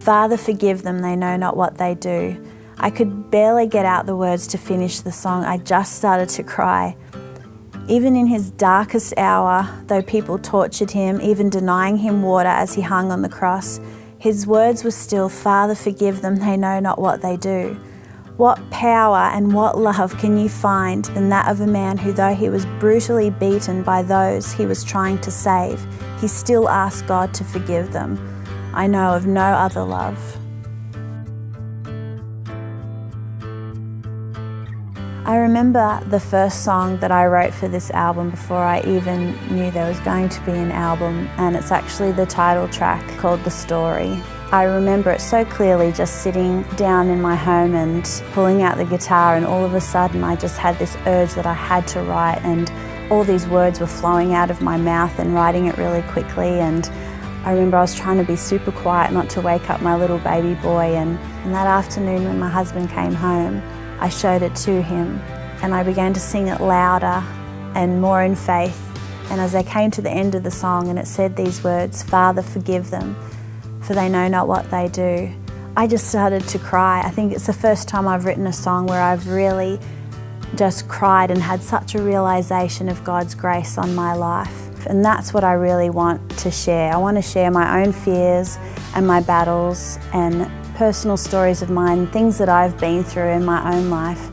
Father, forgive them, they know not what they do. I could barely get out the words to finish the song. I just started to cry. Even in his darkest hour, though people tortured him, even denying him water as he hung on the cross, his words were still, Father, forgive them, they know not what they do. What power and what love can you find than that of a man who, though he was brutally beaten by those he was trying to save, he still asked God to forgive them? I know of no other love. I remember the first song that I wrote for this album before I even knew there was going to be an album, and it's actually the title track called Naarah Story. I remember it so clearly, just sitting down in my home and pulling out the guitar, and all of a sudden I just had this urge that I had to write, and all these words were flowing out of my mouth and writing it really quickly. And I remember I was trying to be super quiet, not to wake up my little baby boy, and that afternoon when my husband came home, I showed it to him and I began to sing it louder and more in faith. And as I came to the end of the song and it said these words, Father, forgive them, for they know not what they do, I just started to cry. I think it's the first time I've written a song where I've really just cried and had such a realisation of God's grace on my life. And that's what I really want to share. I want to share my own fears and my battles and personal stories of mine, things that I've been through in my own life,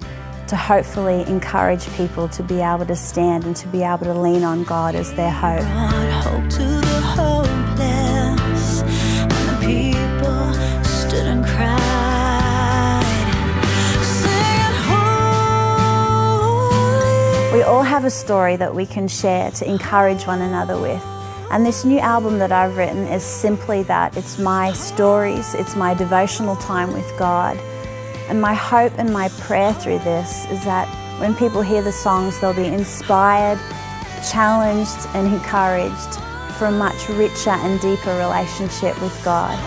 to hopefully encourage people to be able to stand and to be able to lean on God as their hope. Hope to the hopeless, and the people stood and cried, singing, holy. We all have a story that we can share to encourage one another with. And this new album that I've written is simply that. It's my stories, it's my devotional time with God. And my hope and my prayer through this is that when people hear the songs, they'll be inspired, challenged and encouraged for a much richer and deeper relationship with God.